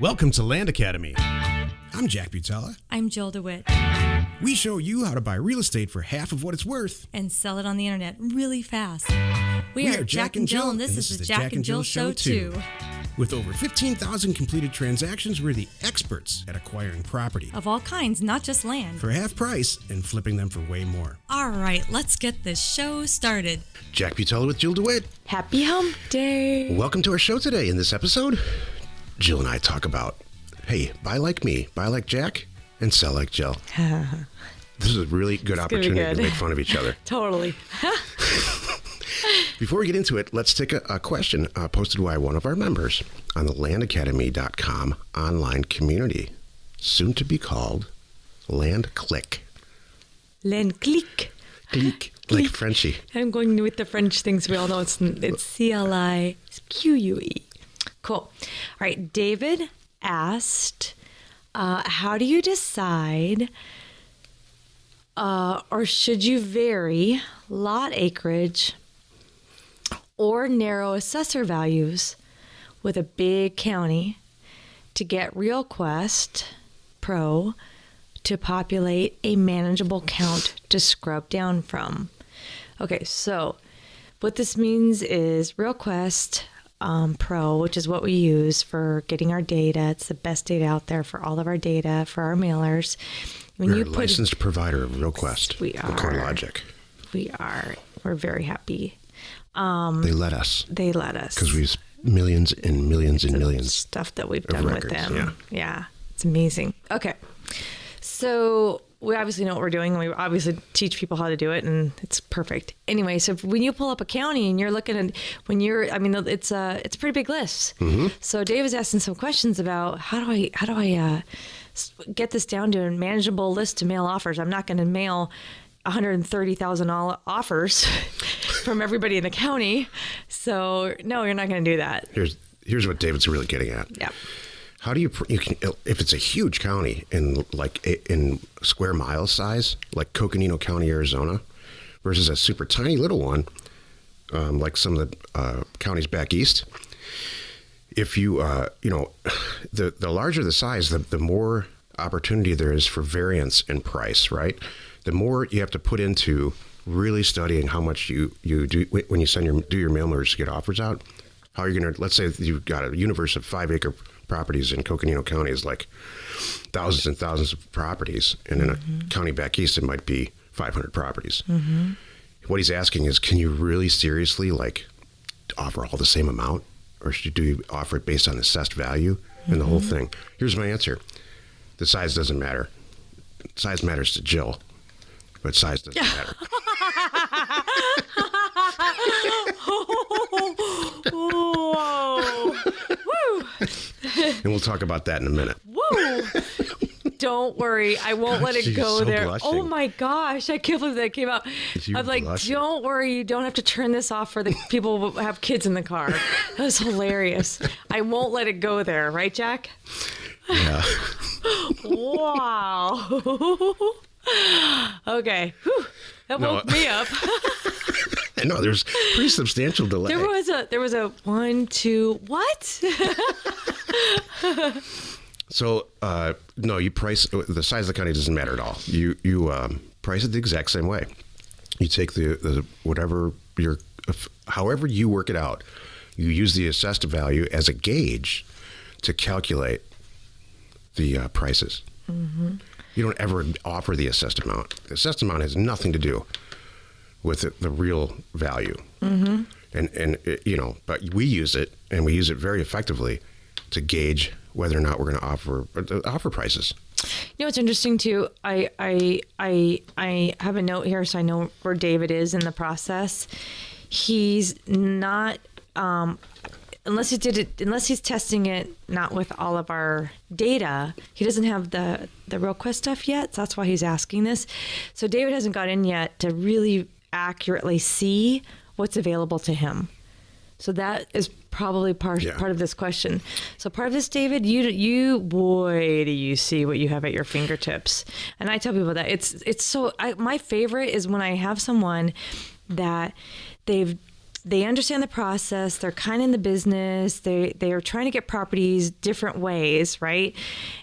Welcome to Land Academy. I'm Jack Butala. I'm Jill DeWit. We show you how to buy real estate for half of what it's worth. And sell it on the internet really fast. We are Jack and Jill, and this is the Jack and Jill Show too. With over 15,000 completed transactions, we're the experts at acquiring property. Of all kinds, not just land. For half price and flipping them for way more. All right, let's get this show started. Jack Butala with Jill DeWit. Happy hump day. Welcome to our show today. In this episode, Jill and I talk about, hey, buy like me, buy like Jack, and sell like Jill. This is a really good opportunity to make fun of each other. Totally. Before we get into it, let's take a question posted by one of our members on the landacademy.com online community, soon to be called Land Clique. Land Clique. Clique, like Frenchy. I'm going with the French things. We all know it's CLIQUE. Cool. All right. David asked, how do you decide or should you vary lot acreage or narrow assessor values with a big county to get RealQuest Pro to populate a manageable count to scrub down from? Okay, so what this means is RealQuest Pro, which is what we use for getting our data. It's the best data out there for all of our data, for our mailers. We're a licensed provider of RealQuest. We are. CoreLogic. We are. We're very happy. They let us. Because we have millions and millions and millions stuff that we've done records, with them. Yeah. It's amazing. Okay. So we obviously know what we're doing, and we obviously teach people how to do it, and it's perfect. Anyway, so when you pull up a county and you're looking at, it's a pretty big list. Mm-hmm. So Dave was asking some questions about how do I get this down to a manageable list to mail offers. I'm not going to mail 130,000 offers from everybody in the county. So no, you're not going to do that. Here's what David's really getting at. Yeah. How do you can, if it's a huge county in square mile size, like Coconino County, Arizona, versus a super tiny little one, like some of the counties back east. If you, the larger the size, the more opportunity there is for variance in price, right? The more you have to put into really studying how much you do when you do your mail merge to get offers out. How are you going to, let's say you've got a universe of 5-acre properties in Coconino County is like thousands and thousands of properties. And in a county back east, it might be 500 properties. Mm-hmm. What he's asking is, can you really seriously offer all the same amount? Or do you offer it based on assessed value and the whole thing? Here's my answer. The size doesn't matter. Size matters to Jill, but size doesn't matter. Whoa. Woo. And we'll talk about that in a minute. Woo. Don't worry. I won't let it go so there. blushing. Oh my gosh. I can't believe that came out. I'm like, blushing. Don't worry. You don't have to turn this off for the people who have kids in the car. That was hilarious. I won't let it go there. Right, Jack? Yeah. Wow. Okay. Whew. That woke me up. I know there's pretty substantial delay. There was a 1, 2, what? So, no, you price, the size of the county doesn't matter at all. You price it the exact same way. You take the whatever however you work it out, you use the assessed value as a gauge to calculate the prices. Mm-hmm. You don't ever offer the assessed amount. The assessed amount has nothing to do with the real value. Mm-hmm. And but we use it, and we use it very effectively to gauge whether or not we're going to offer prices. You know, it's interesting too. I have a note here, so I know where David is in the process. He's not, unless he's testing it not with all of our data. He doesn't have the RealQuest stuff yet, so that's why he's asking this. So David hasn't got in yet to really accurately see what's available to him. So that is probably part of this question. So part of this, David, you boy, do you see what you have at your fingertips. And I tell people that it's so, my favorite is when I have someone that they've they understand the process. They're kind of in the business. They are trying to get properties different ways, right?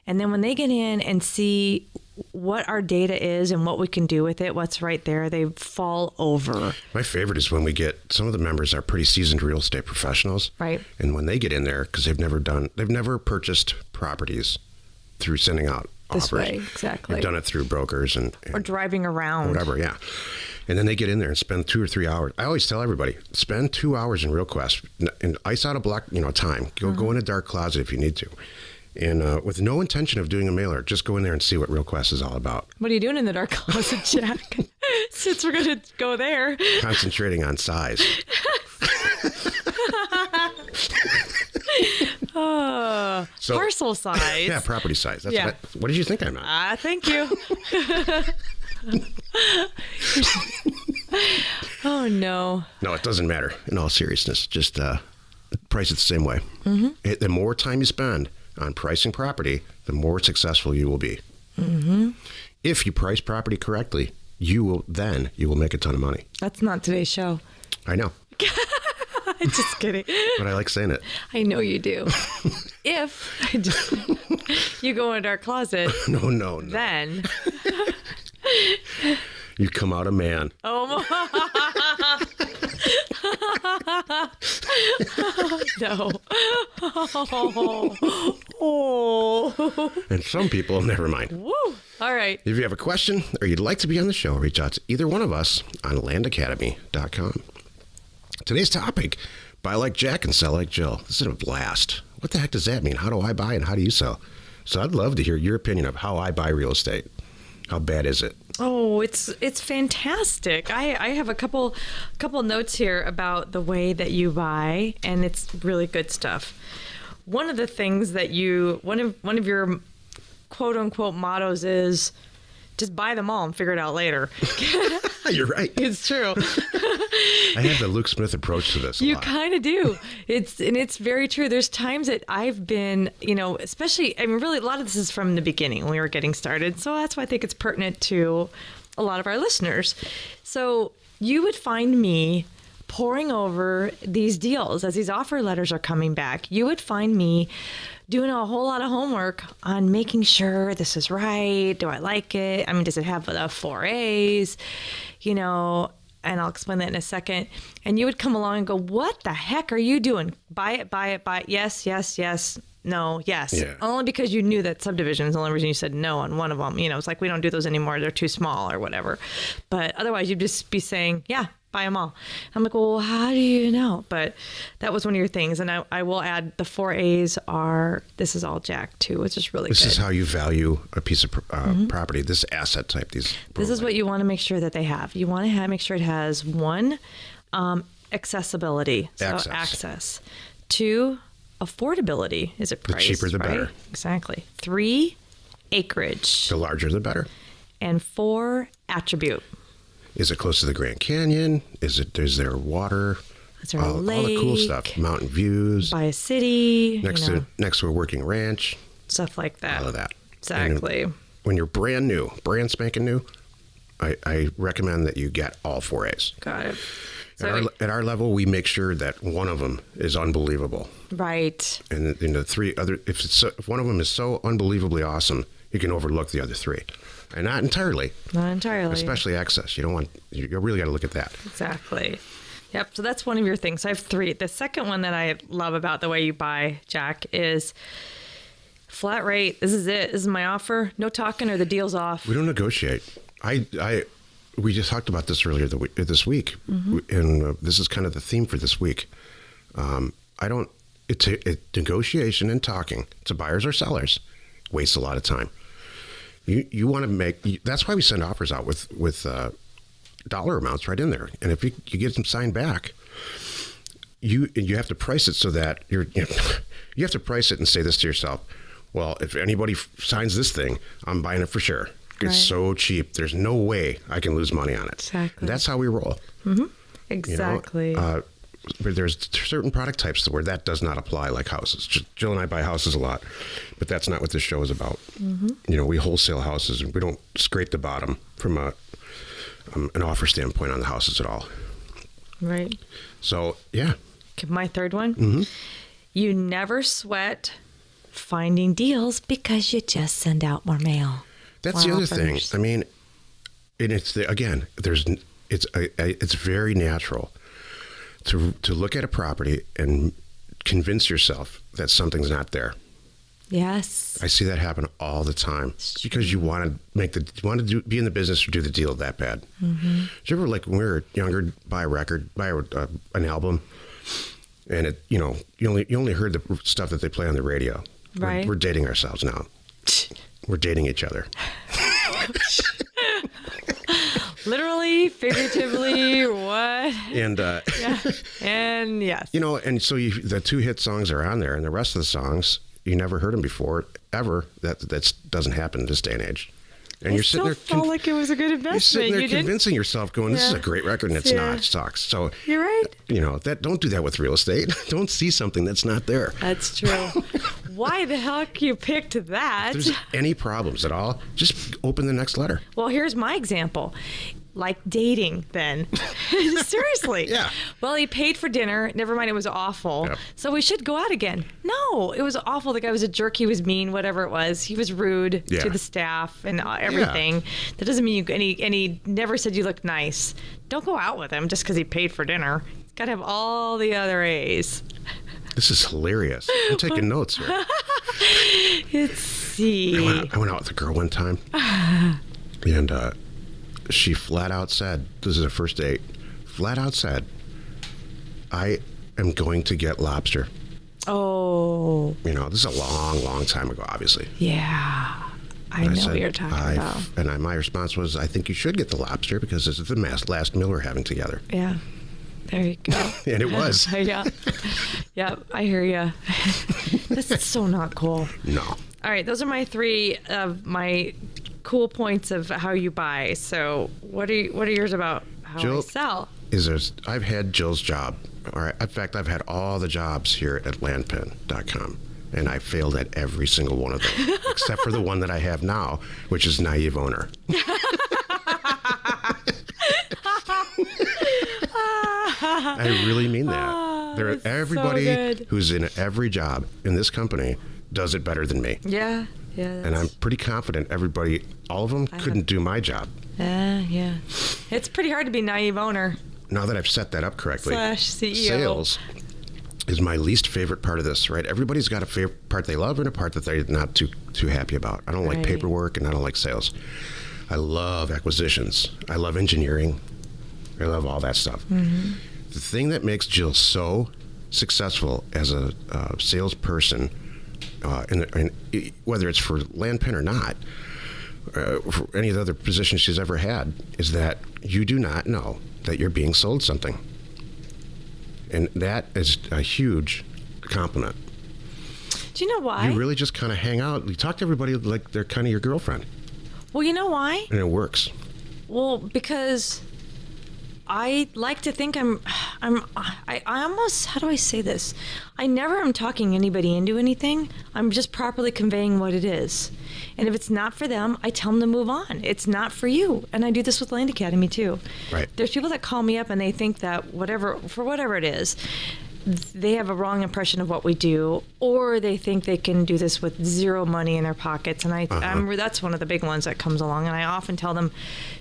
And then when they get in and see what our data is and what we can do with it, what's right there, they fall over. My favorite is when we get some of the members are pretty seasoned real estate professionals, right? And when they get in there, because they've never purchased properties through sending out This offers. way, exactly. They've done it through brokers and Or driving around. whatever, yeah. And then they get in there and spend 2 or 3 hours. I always tell everybody, spend 2 hours in RealQuest and ice out a block, time. Go in a dark closet if you need to. And with no intention of doing a mailer, just go in there and see what RealQuest is all about. What are you doing in the dark closet, Jack? Since we're going to go there. Concentrating on size. Parcel size. Yeah, property size. That's what did you think I meant? Thank you. Oh, no. No, it doesn't matter. In all seriousness, just price it the same way. Mm-hmm. The more time you spend on pricing property, the more successful you will be. Mm-hmm. If you price property correctly, you will make a ton of money. That's not today's show. I know. Just kidding. But I like saying it. I know you do. If you go into our closet, No. then You come out a man. oh no. Oh. And some people, never mind. Woo. All right. If you have a question or you'd like to be on the show, reach out to either one of us on landacademy.com. Today's topic, buy like Jack and sell like Jill. This is a blast. What the heck does that mean? How do I buy and how do you sell? So I'd love to hear your opinion of how I buy real estate. How bad is it? Oh, it's fantastic. I have a couple notes here about the way that you buy, and it's really good stuff. One of the things that one of your quote unquote mottos is just buy them all and figure it out later. You're right. It's true. I have the Luke Smith approach to this. You kind of do. It's very true. There's times that I've been, especially, really a lot of this is from the beginning when we were getting started. So that's why I think it's pertinent to a lot of our listeners. So you would find me poring over these deals as these offer letters are coming back. You would find me doing a whole lot of homework on making sure this is right. Do I like it? Does it have the 4 A's? And I'll explain that in a second. And you would come along and go, what the heck are you doing? Buy it, buy it, buy it. Yes, yes, yes. No, yes. Yeah. Only because you knew that subdivision is the only reason you said no on one of them. It's like, we don't do those anymore. They're too small or whatever. But otherwise, you'd just be saying, yeah, buy them all. I'm like, well, how do you know? But that was one of your things. And I will add the 4 A's are, this is all Jack too, which is really good. This is how you value a piece of property, this asset type. This is what you want to make sure that they have. You want to make sure it has 1, accessibility. So access. 2, affordability. Is it priced? The cheaper the right? better. Exactly. 3, acreage. The larger the better. And 4, attribute. Is it close to the Grand Canyon? Is there water? Is there a lake? All the cool stuff. Mountain views. By a city. Next to a working ranch. Stuff like that. All of that. Exactly. And when you're brand spanking new, I recommend that you get all 4 A's. Got it. At our level, we make sure that one of them is unbelievable. Right. And the 3 other, if one of them is so unbelievably awesome, you can overlook the other 3. And not entirely. Not entirely. Especially access. You really got to look at that. Exactly. Yep. So that's one of your things. I have 3. The second one that I love about the way you buy, Jack, is flat rate. This is it. This is my offer. No talking or the deal's off. We don't negotiate. We just talked about this earlier this week. Mm-hmm. And this is kind of the theme for this week. Negotiation and talking to buyers or sellers wastes a lot of time. You want to that's why we send offers out with dollar amounts right in there. And if you get them signed back, you have to price it so that you have to price it and say this to yourself. Well, if anybody signs this thing, I'm buying it for sure. It's so cheap. There's no way I can lose money on it. Exactly. That's how we roll. Mm-hmm. Exactly. But there's certain product types where that does not apply, like houses. Jill and I buy houses a lot, but that's not what this show is about. Mm-hmm. We wholesale houses, and we don't scrape the bottom from an offer standpoint on the houses at all. Right. So, yeah. My third one. Mm-hmm. You never sweat finding deals because you just send out more mail. That's more the other offers. thing. I mean, and it's very natural to look at a property and convince yourself that something's not there. Yes. I see that happen all the time because you want to be in the business or do the deal that bad. Mm-hmm. Did you ever, like when we were younger, buy an album, and you only heard the stuff that they play on the radio. Right. We're dating ourselves now. We're dating each other. Literally, figuratively, what? And Yeah. And yes. and so the 2 hit songs are on there, and the rest of the songs you never heard them before ever. That doesn't happen in this day and age. And you're sitting there. Felt like it was a good investment. You're sitting there You did? convincing yourself, going, "This is Yeah. a great record," and it's Yeah. not. It sucks. So You're right. Don't do that with real estate. Don't see something that's not there. That's true. Why the heck you picked that? If there's any problems at all, just open the next letter. Well, here's my example. Like dating, then. Seriously. Yeah. Well, he paid for dinner. Never mind, it was awful. Yep. So we should go out again. No, it was awful. The guy was a jerk. He was mean, whatever it was. He was rude Yeah. to the staff and everything. That doesn't mean and he never said you look nice. Don't go out with him just because he paid for dinner. He's got to have all the other A's. This is hilarious. I'm taking notes here. Let's see. I went out with a girl one time, and she flat out said, "This is a first date." Flat out said, "I am going to get lobster." Oh, This is a long, long time ago, obviously. yeah. I And know said, what you're talking about. My response was, "I think you should get the lobster because this is the last meal we're having together." Yeah. There you go. And it was. Yeah. Yeah, I hear you. This is so not cool. No. All right, those are my 3 of my cool points of how you buy. So what are yours about how I Jill, sell? I've had Jill's job. All right. In fact, I've had all the jobs here at landpin.com, and I failed at every single one of them, except for the one that I have now, which is naive owner. I really mean that. that's Everybody so good. who's in every job in this company does it better than me. Yeah. Yeah. And I'm pretty confident all of them couldn't do my job. Yeah. It's pretty hard to be naive owner Now that I've set that up correctly, / CEO. sales is my least favorite part of this, right? Everybody's got a favorite part they love and a part that they're not too happy about. I don't like Right. paperwork and I don't like sales. I love acquisitions. I love engineering. I love all that stuff. Mm-hmm. The thing that makes Jill so successful as a salesperson, whether it's for Landpin or not, for any of the other positions she's ever had, is that you do not know that you're being sold something. And that is a huge compliment. Do you know why? You really just kind of hang out. You talk to everybody like they're kind of your girlfriend. Well, you know why? And it works. Well, because I like to think I almost, how do I say this? I never am talking anybody into anything. I'm just properly conveying what it is. And if it's not for them, I tell them to move on. It's not for you. And I do this with Land Academy too. Right. There's people that call me up and they think that whatever it is, they have a wrong impression of what we do, or they think they can do this with zero money in their pockets. And that's one of the big ones that comes along. And I often tell them,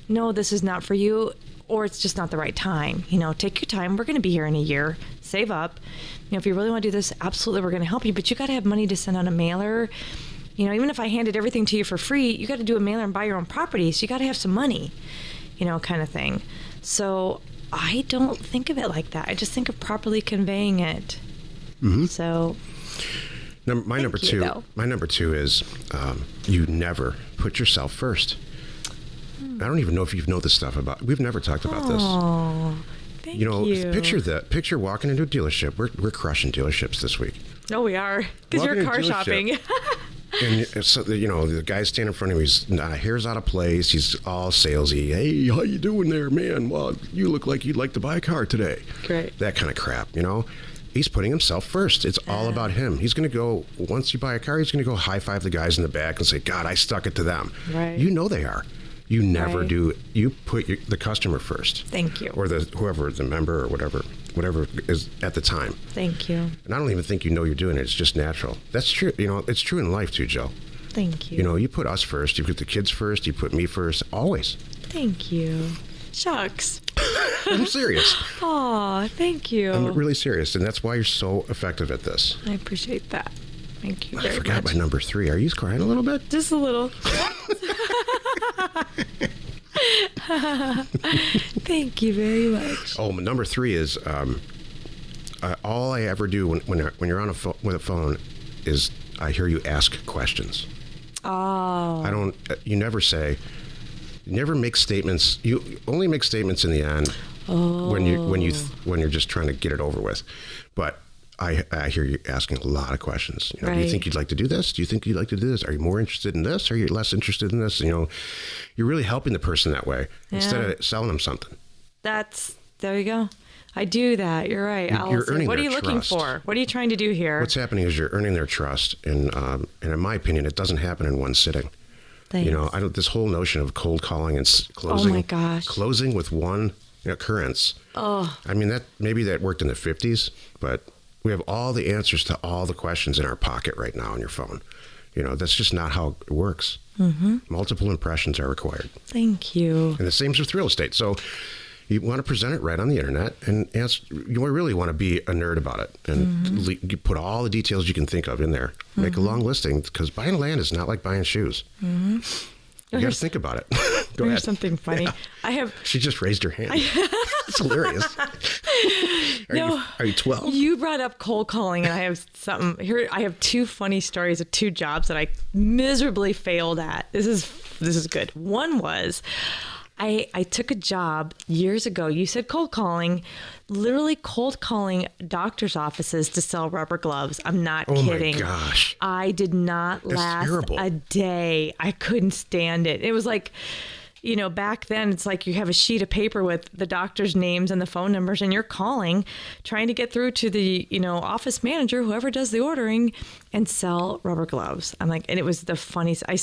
no, this is not for you, or it's just not the right time. Take your time. We're going to be here in a year. Save up. If you really want to do this, absolutely, we're going to help you. But you got to have money to send on a mailer. Even if I handed everything to you for free, you got to do a mailer and buy your own property. So you got to have some money, kind of thing. So I don't think of it like that. I just think of properly conveying it. Mm-hmm. So my number two is you never put yourself first. I don't even know if you know this stuff we've never talked about this. Oh, thank you. Picture walking into a dealership. We're crushing dealerships this week. Oh, we are, because Walking you're into car a dealership. shopping. And so, the guy standing in front of him, his hair's out of place. He's all salesy. Hey, how you doing there, man? Well, you look like you'd like to buy a car today. Great. That kind of crap, He's putting himself first. It's all about him. He's going to go, once you buy a car, he's going to go high-five the guys in the back and say, God, I stuck it to them. Right. You know they are. You never Right. do. You put the customer first. Thank you. Or whoever, the member or whatever is at the time. Thank you. And I don't even think you're doing it. It's just natural. That's true. It's true in life too, Joe. Thank you. You put us first. You put the kids first. You put me first. Always. Thank you. Shucks. I'm serious. Aw, thank you. I'm really serious, and that's why you're so effective at this. I appreciate that. Thank you I very forgot much. my number 3. Are you crying a little bit? Just a little. Thank you very much. Oh, my number 3 is all I ever do when you're on with a phone is I hear you ask questions. Oh. I don't. You never say. You never make statements. You only make statements in the end when you're just trying to get it over with. But I hear you asking a lot of questions. Do you Right. think you'd like to do this? Do you think you'd like to do this? Are you more interested in this? Are you less interested in this? You're really helping the person that way instead of selling them something. There you go. I do that. You're right. You're earning what are their you looking trust. for? What are you trying to do here? What's happening is you're earning their trust, and in my opinion, it doesn't happen in one sitting. Thanks. This whole notion of cold calling and closing. Oh my gosh. Closing with one occurrence. Oh. I mean, maybe that worked in the 50s, but we have all the answers to all the questions in our pocket right now on your phone. That's just not how it works. Mm-hmm. Multiple impressions are required. Thank you. And the same with real estate. So you want to present it right on the internet, and you really want to be a nerd about it. And you put all the details you can think of in there. Make a long listing, because buying land is not like buying shoes. You got to think about it. Go ahead. Here's something funny. Yeah. She just raised her hand. It's hilarious. Are you 12? You brought up cold calling, and I have something here. I have 2 funny stories of 2 jobs that I miserably failed at. This is good. One was I took a job years ago. You said cold calling, literally cold calling doctors' offices to sell rubber gloves. I'm not kidding. Oh my gosh. I did not That's last terrible. a day. I couldn't stand it. It was like, back then it's like you have a sheet of paper with the doctor's names and the phone numbers, and you're calling, trying to get through to the, office manager, whoever does the ordering, and sell rubber gloves. I'm like, and it was the funniest. I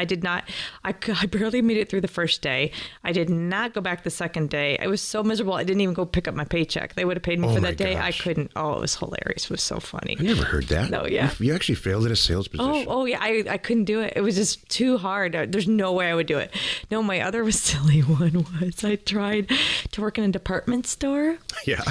did not, I barely made it through the first day. I did not go back the second day. I was so miserable. I didn't even go pick up my paycheck. They would have paid me for that day. Gosh. I couldn't. Oh, it was hilarious. It was so funny. I never heard that. No, yeah. You actually failed at a sales position. Oh yeah, I couldn't do it. It was just too hard. There's no way I would do it. No, my other silly one was I tried to work in a department store. Yeah.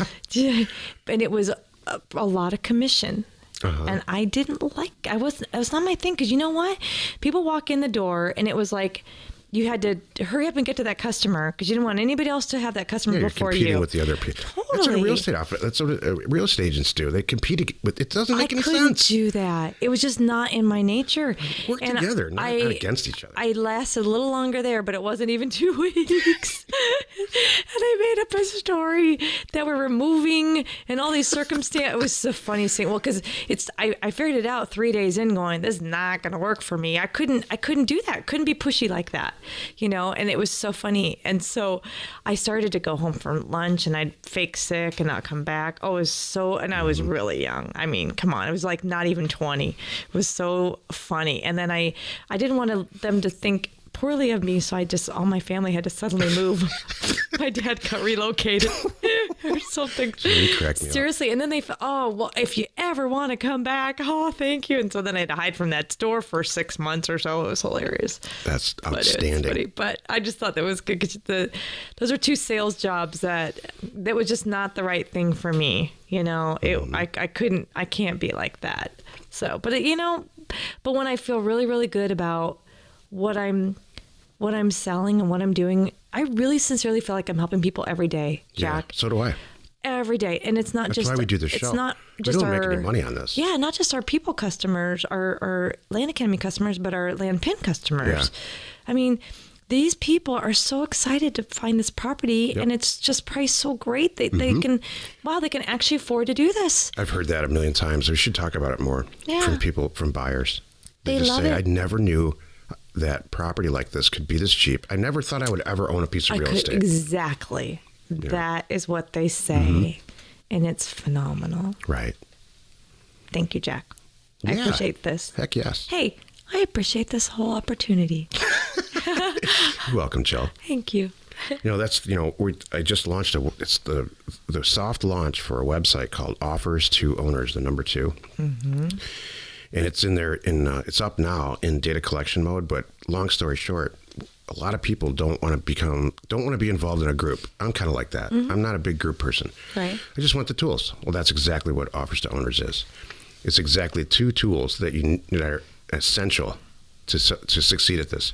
And it was a lot of commission. Uh-huh. And I didn't it was not my thing, because you know what? People walk in the door and it was like you had to hurry up and get to that customer because you didn't want anybody else to have that customer Yeah, you're before competing you. with the other people. Totally. That's what a real estate office. That's what real estate agents do. They compete with. It doesn't make any I couldn't sense. do that. It was just not in my nature. Work And together, not against each other. I lasted a little longer there, but it wasn't even 2 weeks. And I made up a story that we were moving and all these circumstances. It was the funniest thing. Well, because I figured it out 3 days in, going, this is not going to work for me. I couldn't do that. Couldn't be pushy like that, and it was so funny. And so I started to go home for lunch, and I'd fake sick and not come back. Oh, it was and I was really young. I mean, come on. It was like not even 20. It was so funny. And then I didn't want them to think poorly of me, so all my family had to suddenly move. My dad got relocated or something. You cracked me up. Seriously. And then they thought, oh, well, if you ever want to come back, oh, thank you. And so then I had to hide from that store for 6 months or so. It was hilarious. That's But it's outstanding. funny. But I just thought that was good, because those are 2 sales jobs that was just not the right thing for me. I can't be like that. So, but but when I feel really, really good about what I'm selling and what I'm doing, I really sincerely feel like I'm helping people every day, Jack. Yeah, so do I. Every day. And it's not That's just why we do this show. It's not we just don't our make any money on this. Yeah, not just our people customers, our Land Academy customers, but our Land Pin customers. Yeah. I mean, these people are so excited to find this property, and it's just priced so great that they can actually afford to do this. I've heard that a million times. We should talk about it more from people, from buyers. They just love say, it. I never knew that property like this could be this cheap. I never thought I would ever own a piece of real estate. Exactly. Yeah. That is what they say. And it's phenomenal. Right. Thank you, Jack. I Yeah. appreciate this. Heck yes. Hey, I appreciate this whole opportunity. You're welcome, Jill. Thank you. I just launched it's the soft launch for a website called Offers to Owners, the number 2. Mm-hmm. And it's in there it's up now in data collection mode. But long story short, a lot of people don't want to be involved in a group. I'm kind of like that. Mm-hmm. I'm not a big group person. Right. I just want the tools. Well, that's exactly what Offers to Owners is. It's exactly 2 tools that are essential to succeed at this.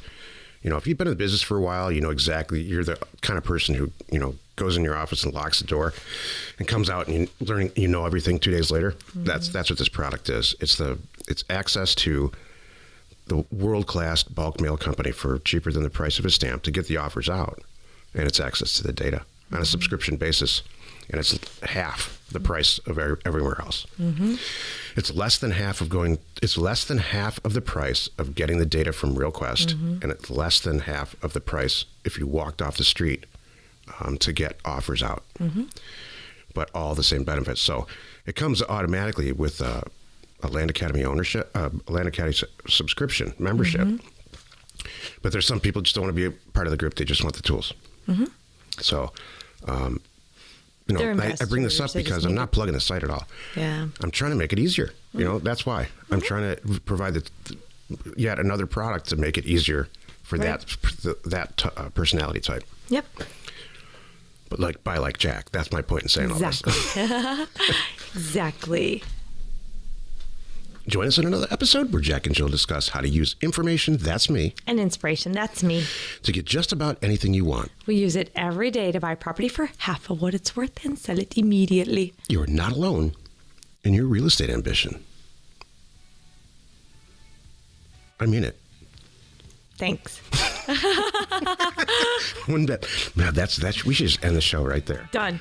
If you've been in the business for a while, exactly, you're the kind of person who, goes in your office and locks the door and comes out and you know everything 2 days later. Mm-hmm. That's what this product is. It's access to the world-class bulk mail company for cheaper than the price of a stamp to get the offers out. And it's access to the data on a subscription basis. And it's half the price of everywhere else. Mm-hmm. It's less than half of the price of getting the data from RealQuest, mm-hmm. and it's less than half of the price if you walked off the street to get offers out. Mm-hmm. But all the same benefits. So it comes automatically with a Land Academy ownership, a Land Academy subscription membership. Mm-hmm. But there's some people just don't want to be a part of the group; they just want the tools. Mm-hmm. So. I bring this up because I'm not plugging the site at all. Yeah. I'm trying to make it easier. That's why. I'm trying to provide yet another product to make it easier for that personality type. Yep. But buy like Jack. That's my point in saying all this. Exactly. Join us in another episode where Jack and Jill discuss how to use information, that's me, and inspiration, that's me, to get just about anything you want. We use it every day to buy property for half of what it's worth and sell it immediately. You're not alone in your real estate ambition. I mean it. Thanks. We should just end the show right there. Done.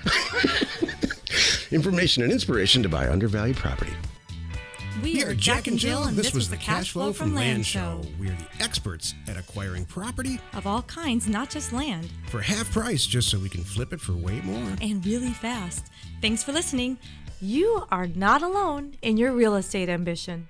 Information and inspiration to buy undervalued property. We are Jack and Jill, and this was the Cash Flow from Land Show. We are the experts at acquiring property Of all kinds, not just land. for half price, just so we can flip it for way more. And really fast. Thanks for listening. You are not alone in your real estate ambition.